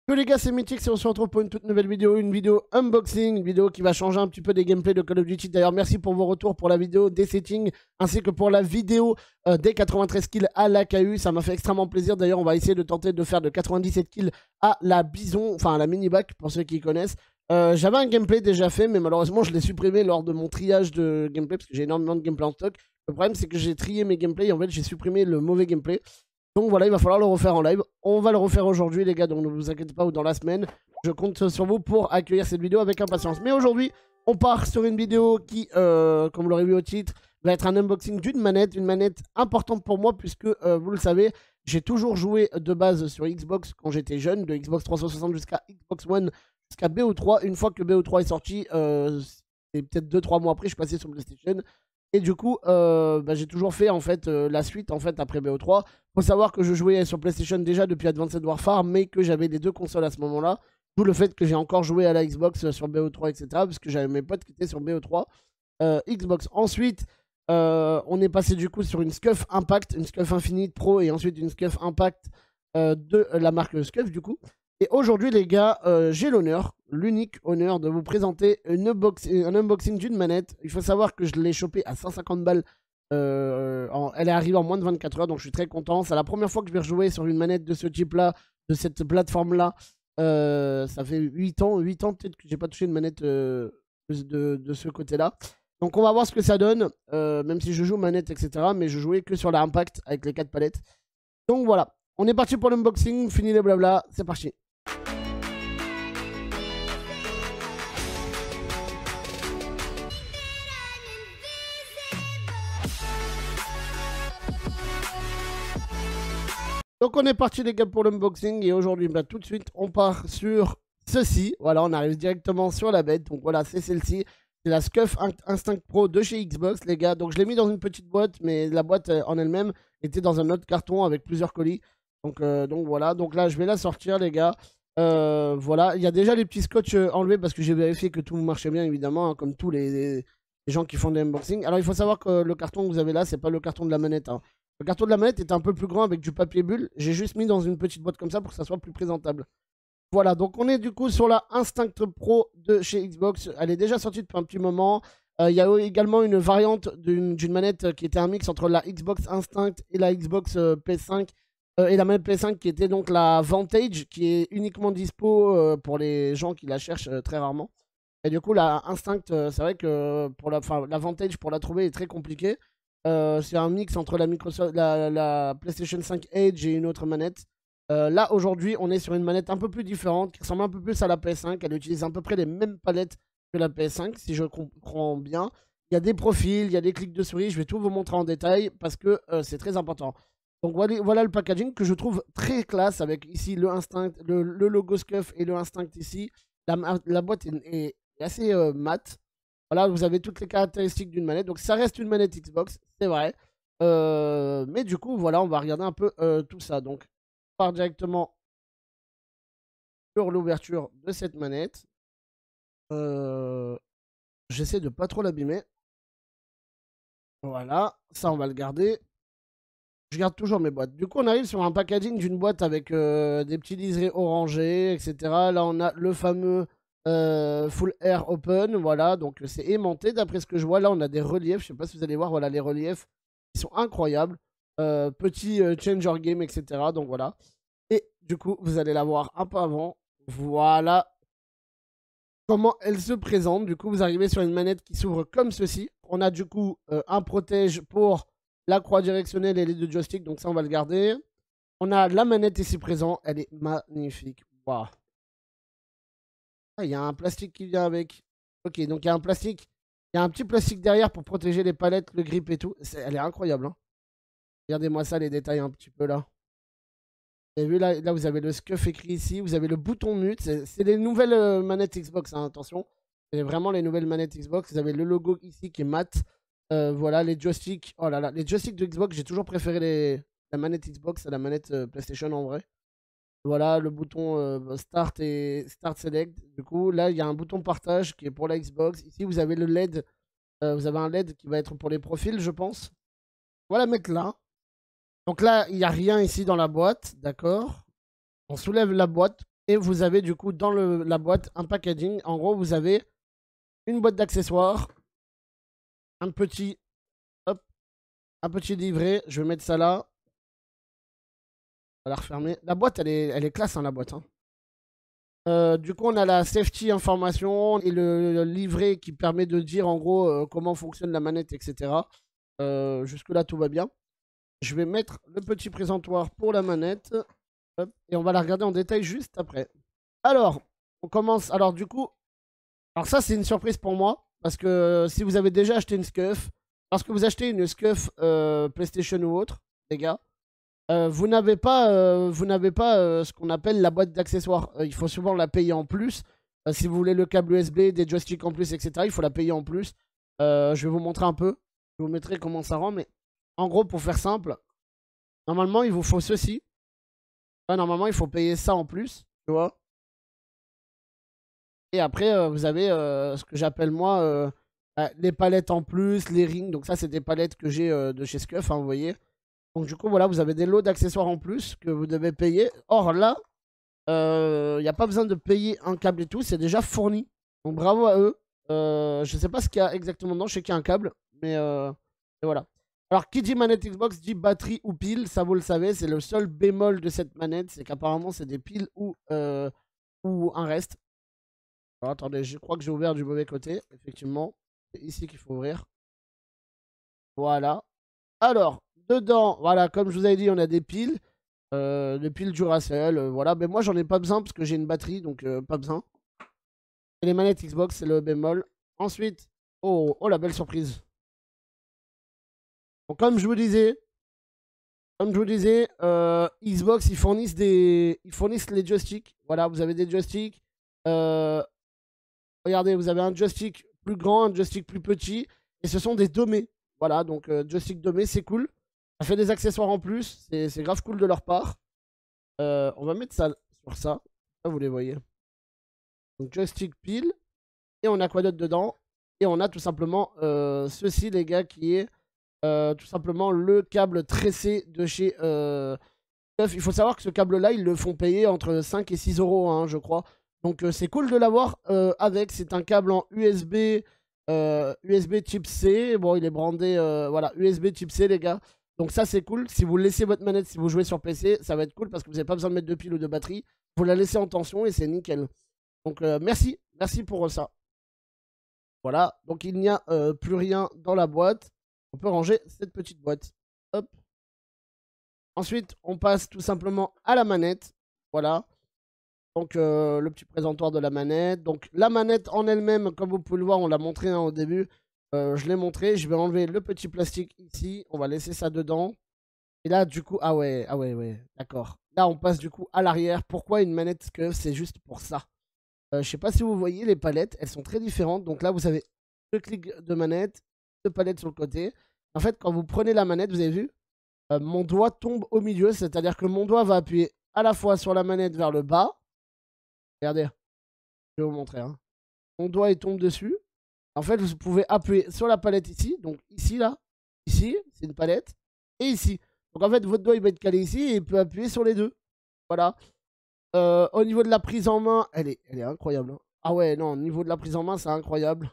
Yo les gars, c'est Mythix et on se retrouve pour une toute nouvelle vidéo, une vidéo unboxing, une vidéo qui va changer un petit peu des gameplays de Call of Duty. D'ailleurs, merci pour vos retours pour la vidéo des settings ainsi que pour la vidéo des 93 kills à l'AKU. Ça m'a fait extrêmement plaisir. D'ailleurs, on va essayer de tenter de faire de 97 kills à la Bison, enfin à la mini-bac pour ceux qui connaissent. J'avais un gameplay déjà fait, mais malheureusement, je l'ai supprimé lors de mon triage de gameplay parce que j'ai énormément de gameplay en stock. Le problème, c'est que j'ai trié mes gameplays et en fait, j'ai supprimé le mauvais gameplay. Donc voilà, il va falloir le refaire en live. On va le refaire aujourd'hui, les gars, donc ne vous inquiétez pas, ou dans la semaine. Je compte sur vous pour accueillir cette vidéo avec impatience. Mais aujourd'hui, on part sur une vidéo qui, comme vous l'aurez vu au titre, va être un unboxing d'une manette. Une manette importante pour moi, puisque, vous le savez, j'ai toujours joué de base sur Xbox quand j'étais jeune, de Xbox 360 jusqu'à Xbox One, jusqu'à BO3. Une fois que BO3 est sorti, c'est peut-être 2-3 mois après, je suis passé sur PlayStation. Et du coup, j'ai toujours fait en fait la suite en fait après BO3. Faut savoir que je jouais sur PlayStation déjà depuis Advanced Warfare, mais que j'avais les deux consoles à ce moment-là. D'où le fait que j'ai encore joué à la Xbox sur BO3, etc. Parce que j'avais mes potes qui étaient sur BO3 Xbox. Ensuite, on est passé du coup sur une Scuf Impact, une Scuf Infinite Pro et ensuite une Scuf Impact de la marque Scuf du coup. Et aujourd'hui les gars, j'ai l'honneur, l'unique honneur de vous présenter un unboxing d'une manette. Il faut savoir que je l'ai chopé à 150 balles. Elle est arrivée en moins de 24 heures, donc je suis très content. C'est la première fois que je vais rejouer sur une manette de ce type-là, de cette plateforme-là. Ça fait 8 ans peut-être que j'ai pas touché une manette de ce côté-là. Donc on va voir ce que ça donne, même si je joue manette, etc. Mais je jouais que sur la Impact avec les 4 palettes. Donc voilà, on est parti pour l'unboxing, fini les blabla, c'est parti. Donc on est parti les gars pour l'unboxing et aujourd'hui tout de suite on part sur ceci. Voilà, on arrive directement sur la bête. Donc voilà, c'est celle-ci. C'est la Scuf Instinct Pro de chez Xbox les gars. Donc je l'ai mis dans une petite boîte, mais la boîte en elle-même était dans un autre carton avec plusieurs colis. Donc voilà, donc là je vais la sortir les gars. Voilà, il y a déjà les petits scotch enlevés parce que j'ai vérifié que tout marchait bien évidemment, hein, comme tous les gens qui font des unboxings. Alors il faut savoir que le carton que vous avez là, c'est pas le carton de la manette, hein. Le carton de la manette est un peu plus grand avec du papier bulle. J'ai juste mis dans une petite boîte comme ça pour que ça soit plus présentable. Voilà, donc on est du coup sur la Instinct Pro de chez Xbox. Elle est déjà sortie depuis un petit moment. Il y a également une variante d'une manette qui était un mix entre la Xbox Instinct et la Xbox PS5. Et la manette PS5 qui était donc la Vantage, qui est uniquement dispo pour les gens qui la cherchent très rarement. Et du coup, la Instinct, c'est vrai que pour la Vantage, pour la trouver, est très compliquée. C'est un mix entre la PlayStation 5 Edge et une autre manette. Là, aujourd'hui, on est sur une manette un peu plus différente, qui ressemble un peu plus à la PS5. Elle utilise à peu près les mêmes palettes que la PS5, si je comprends bien. Il y a des profils, il y a des clics de souris. Je vais tout vous montrer en détail parce que c'est très important. Donc voilà le packaging que je trouve très classe avec ici le Instinct, le logo Scuf et le Instinct ici. La boîte est assez mat. Voilà, vous avez toutes les caractéristiques d'une manette. Donc ça reste une manette Xbox, c'est vrai. Mais du coup, voilà, on va regarder un peu tout ça. Donc, on part directement sur l'ouverture de cette manette. J'essaie de pas trop l'abîmer. Voilà, ça on va le garder. Je garde toujours mes boîtes. Du coup, on arrive sur un packaging d'une boîte avec des petits liserés orangés, etc. Là, on a le fameux Full Air Open. Voilà, donc c'est aimanté d'après ce que je vois. Là, on a des reliefs. Je sais pas si vous allez voir. Voilà, les reliefs qui sont incroyables. Petit Changer Game, etc. Donc voilà. Et du coup, vous allez la voir un peu avant. Voilà comment elle se présente. Du coup, vous arrivez sur une manette qui s'ouvre comme ceci. On a du coup un protège pour la croix directionnelle et les deux joysticks, donc ça on va le garder. On a la manette ici présent, elle est magnifique. Waouh. Ah, il y a un plastique qui vient avec. Ok, donc il y a un plastique. Il y a un petit plastique derrière pour protéger les palettes, le grip et tout. Elle est incroyable. Hein. Regardez-moi ça, les détails un petit peu là. Vous avez vu là, vous avez le Scuf écrit ici. Vous avez le bouton mute. C'est les nouvelles manettes Xbox, hein, attention. C'est vraiment les nouvelles manettes Xbox. Vous avez le logo ici qui est mat. Voilà, les joysticks. Oh là là, les joysticks de Xbox, j'ai toujours préféré la manette Xbox à la manette PlayStation en vrai. Voilà, le bouton Start et Start Select. Du coup, là, il y a un bouton partage qui est pour la Xbox. Ici, vous avez le LED. Vous avez un LED qui va être pour les profils, je pense. Voilà, mettre là. Donc là, il n'y a rien ici dans la boîte, d'accord. On soulève la boîte. Et vous avez du coup dans la boîte un packaging. En gros, vous avez une boîte d'accessoires, un petit, hop, un petit livret. Je vais mettre ça là. On va la refermer. La boîte, elle est classe, hein, la boîte. Hein. Du coup, on a la safety information et le livret qui permet de dire en gros comment fonctionne la manette, etc. Jusque-là, tout va bien. Je vais mettre le petit présentoir pour la manette. Hop, et on va la regarder en détail juste après. Alors, on commence. Alors, du coup, alors ça, c'est une surprise pour moi. Parce que si vous avez déjà acheté une SCUF, lorsque vous achetez une SCUF PlayStation ou autre, les gars, vous n'avez pas, ce qu'on appelle la boîte d'accessoires. Il faut souvent la payer en plus. Si vous voulez le câble USB, des joysticks en plus, etc., il faut la payer en plus. Je vais vous montrer un peu. Je vous mettrai comment ça rend. Mais en gros, pour faire simple, normalement, il vous faut ceci. Ouais, normalement, il faut payer ça en plus. Tu vois. Et après, vous avez ce que j'appelle moi les palettes en plus, les rings. Donc ça, c'est des palettes que j'ai de chez SCUF, hein, vous voyez. Donc du coup, voilà, vous avez des lots d'accessoires en plus que vous devez payer. Or là, il n'y a pas besoin de payer un câble et tout, c'est déjà fourni. Donc bravo à eux. Je sais pas ce qu'il y a exactement dedans, je sais qu'il y a un câble, mais et voilà. Alors qui dit manette Xbox dit batterie ou pile, ça vous le savez, c'est le seul bémol de cette manette, c'est qu'apparemment c'est des piles ou un reste. Alors attendez, je crois que j'ai ouvert du mauvais côté, effectivement. C'est ici qu'il faut ouvrir. Voilà. Alors, dedans, voilà, comme je vous avais dit, on a des piles. Des piles Duracell, voilà. Mais moi, j'en ai pas besoin parce que j'ai une batterie, donc pas besoin. Et les manettes Xbox, c'est le bémol. Ensuite, oh, la belle surprise. Donc, comme je vous disais, Xbox, ils fournissent les joysticks. Voilà, vous avez des joysticks. Regardez, vous avez un joystick plus grand, un joystick plus petit. Et ce sont des domés. Voilà, donc joystick domé, c'est cool. Ça fait des accessoires en plus. C'est grave cool de leur part. On va mettre ça sur ça. Là, vous les voyez. Donc joystick pile. Et on a quoi d'autre dedans? Et on a tout simplement ceci, les gars, qui est tout simplement le câble tressé de chez Stuff. Il faut savoir que ce câble-là, ils le font payer entre 5 et 6 euros, hein, je crois. Donc c'est cool de l'avoir avec. C'est un câble en USB, USB type C. Bon, il est brandé, voilà, USB type C, les gars. Donc ça, c'est cool. Si vous laissez votre manette, si vous jouez sur PC, ça va être cool parce que vous n'avez pas besoin de mettre de pile ou de batterie. Vous la laissez en tension et c'est nickel. Donc merci pour ça. Voilà, donc il n'y a plus rien dans la boîte. On peut ranger cette petite boîte. Hop. Ensuite, on passe tout simplement à la manette. Voilà. Donc le petit présentoir de la manette. Donc la manette en elle-même, comme vous pouvez le voir, on l'a montré hein, au début. Je l'ai montré. Je vais enlever le petit plastique ici. On va laisser ça dedans. Et là, du coup, ah ouais, d'accord. Là, on passe du coup à l'arrière. Pourquoi une manette que c'est juste pour ça. Je sais pas si vous voyez les palettes, elles sont très différentes. Donc là, vous avez deux clics de manette, deux palettes sur le côté. En fait, quand vous prenez la manette, vous avez vu, mon doigt tombe au milieu. C'est-à-dire que mon doigt va appuyer à la fois sur la manette vers le bas. Regardez, je vais vous montrer. Hein. Mon doigt, il tombe dessus. En fait, vous pouvez appuyer sur la palette ici. Donc ici, là. Ici, c'est une palette. Et ici. Donc en fait, votre doigt, il va être calé ici et il peut appuyer sur les deux. Voilà. Au niveau de la prise en main, elle est incroyable. Hein. Ah ouais, non, au niveau de la prise en main, c'est incroyable.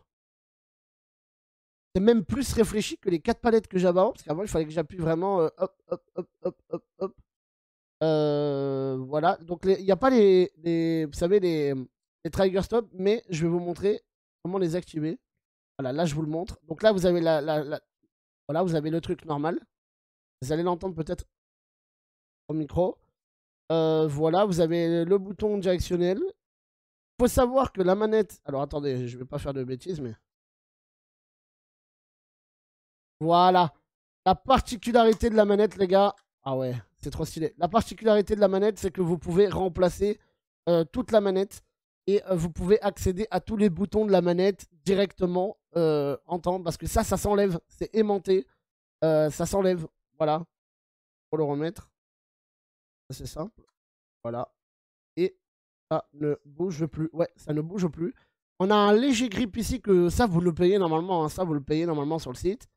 C'est même plus réfléchi que les 4 palettes que j'avais avant. Parce qu'avant, il fallait que j'appuie vraiment hop, hop, hop, hop, hop, hop. Voilà. Donc, il n'y a pas vous savez, les trigger stop. Mais je vais vous montrer comment les activer. Voilà, là, je vous le montre. Donc là, vous avez voilà, vous avez le truc normal. Vous allez l'entendre peut-être au micro. Voilà, vous avez le bouton directionnel. Il faut savoir que la manette... Alors attendez, je vais pas faire de bêtises, mais... Voilà. La particularité de la manette, les gars... Ah ouais, c'est trop stylé. La particularité de la manette, c'est que vous pouvez remplacer toute la manette. Et vous pouvez accéder à tous les boutons de la manette directement en temps. Parce que ça s'enlève. C'est aimanté. Ça s'enlève. Voilà. Pour le remettre. C'est simple. Voilà. Et ça ne bouge plus. Ouais, ça ne bouge plus. On a un léger grip ici que ça, vous le payez normalement. Hein, ça, vous le payez normalement sur le site.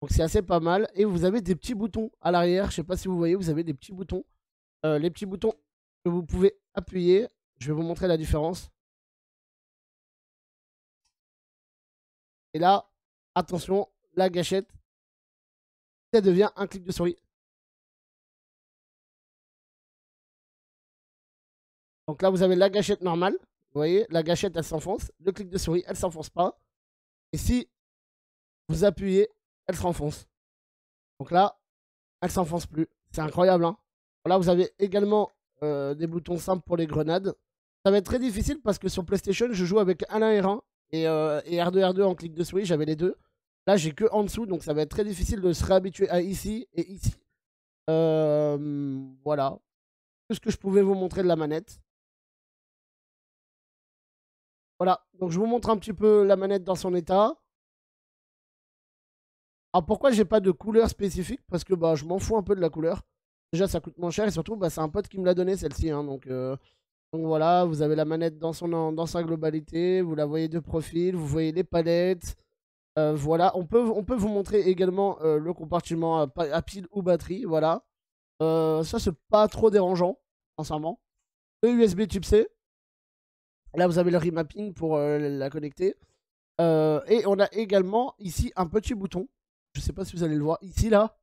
Donc, c'est assez pas mal. Et vous avez des petits boutons à l'arrière. Je sais pas si vous voyez, vous avez des petits boutons. Les petits boutons que vous pouvez appuyer. Je vais vous montrer la différence. Et là, attention, la gâchette, ça devient un clic de souris. Donc là, vous avez la gâchette normale. Vous voyez, la gâchette, elle s'enfonce. Le clic de souris, elle ne s'enfonce pas. Et si vous appuyez, elle se renfonce. Donc là, elle ne s'enfonce plus. C'est incroyable, hein. Là, vous avez également des boutons simples pour les grenades. Ça va être très difficile parce que sur PlayStation, je joue avec L1 R1 et R2 R2 en clic de souris. J'avais les deux. Là, j'ai que en dessous, donc ça va être très difficile de se réhabituer à ici et ici. Voilà. Tout ce que je pouvais vous montrer de la manette. Voilà, donc je vous montre un petit peu la manette dans son état. Alors pourquoi j'ai pas de couleur spécifique? Parce que bah, je m'en fous un peu de la couleur. Déjà ça coûte moins cher et surtout bah, c'est un pote qui me l'a donné celle-ci. Hein, donc voilà, vous avez la manette dans sa globalité. Vous la voyez de profil, vous voyez les palettes. Voilà, on peut vous montrer également le compartiment à pile ou batterie. Voilà, ça c'est pas trop dérangeant, sincèrement. Le USB type C. Là, vous avez le remapping pour la connecter. Et on a également ici un petit bouton. Je ne sais pas si vous allez le voir. Ici, là,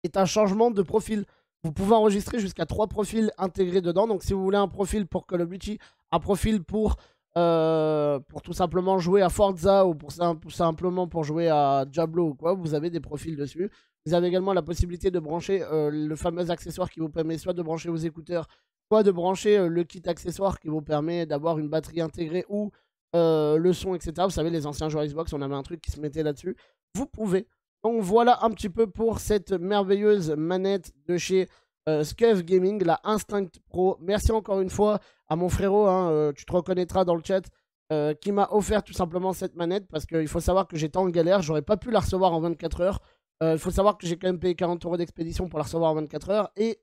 est un changement de profil. Vous pouvez enregistrer jusqu'à 3 profils intégrés dedans. Donc, si vous voulez un profil pour Call of Duty, un profil pour tout simplement jouer à Forza ou pour simplement pour jouer à Diablo ou quoi, vous avez des profils dessus. Vous avez également la possibilité de brancher le fameux accessoire qui vous permet soit de brancher vos écouteurs, soit de brancher le kit accessoire qui vous permet d'avoir une batterie intégrée ou le son, etc. Vous savez, les anciens joueurs Xbox, on avait un truc qui se mettait là-dessus. Vous pouvez. Donc voilà un petit peu pour cette merveilleuse manette de chez Scuf Gaming, la Instinct Pro. Merci encore une fois à mon frérot, hein, tu te reconnaîtra dans le chat, qui m'a offert tout simplement cette manette parce qu'il faut savoir que j'étais en galère, j'aurais pas pu la recevoir en 24 heures. Il faut savoir que j'ai quand même payé 40 € d'expédition pour la recevoir en 24 heures. Et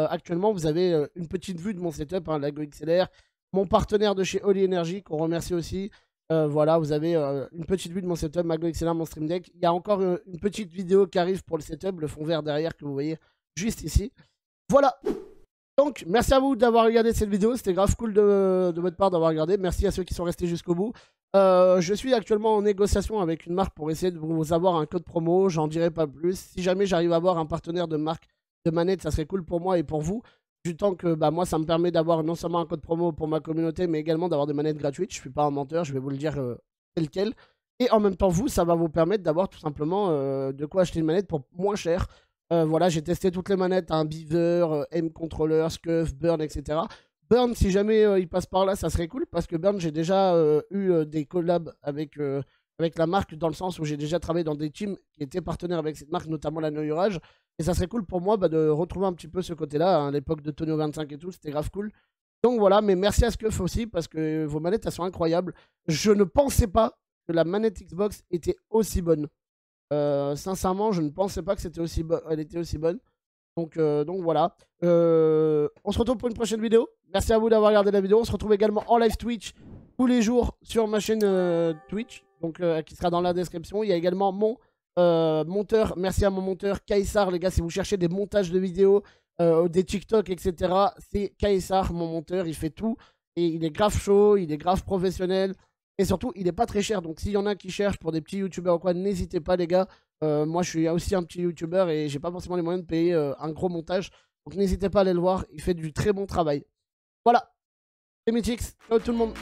actuellement, vous avez une petite vue de mon setup, hein, la Go XLR, mon partenaire de chez Holy Energy, qu'on remercie aussi. Voilà, vous avez une petite vue de mon setup, ma Go XLR, mon Stream Deck. Il y a encore une petite vidéo qui arrive pour le setup, le fond vert derrière que vous voyez juste ici. Voilà. Donc, merci à vous d'avoir regardé cette vidéo. C'était grave cool de votre part d'avoir regardé. Merci à ceux qui sont restés jusqu'au bout. Je suis actuellement en négociation avec une marque pour essayer de vous avoir un code promo. J'en dirai pas plus. Si jamais j'arrive à avoir un partenaire de marque de manette, ça serait cool pour moi et pour vous. Du temps que bah, moi, ça me permet d'avoir non seulement un code promo pour ma communauté, mais également d'avoir des manettes gratuites. Je ne suis pas un menteur, je vais vous le dire tel quel. Et en même temps, vous, ça va vous permettre d'avoir tout simplement de quoi acheter une manette pour moins cher. Voilà, j'ai testé toutes les manettes, hein, Beaver, M-Controller, Scuf, Burn, etc. Burn, si jamais il passe par là, ça serait cool parce que Burn, j'ai déjà eu des collabs avec la marque dans le sens où j'ai déjà travaillé dans des teams qui étaient partenaires avec cette marque, notamment la Neurage. Et ça serait cool pour moi bah, de retrouver un petit peu ce côté-là, hein, à l'époque de Tonio 25 et tout, c'était grave cool. Donc voilà, mais merci à Scuf aussi parce que vos manettes, elles sont incroyables. Je ne pensais pas que la manette Xbox était aussi bonne. Sincèrement, je ne pensais pas que elle était aussi bonne. Donc voilà. On se retrouve pour une prochaine vidéo. Merci à vous d'avoir regardé la vidéo. On se retrouve également en live Twitch tous les jours sur ma chaîne Twitch, donc qui sera dans la description. Il y a également mon monteur. Merci à mon monteur Kaysar, les gars. Si vous cherchez des montages de vidéos, des TikTok, etc., c'est Kaysar, mon monteur. Il fait tout et il est grave chaud, il est grave professionnel. Et surtout, il n'est pas très cher. Donc, s'il y en a qui cherchent pour des petits youtubeurs ou quoi, n'hésitez pas, les gars. Moi, je suis aussi un petit youtubeur et j'ai pas forcément les moyens de payer un gros montage. Donc, n'hésitez pas à aller le voir. Il fait du très bon travail. Voilà. C'est Mythix. Ciao tout le monde.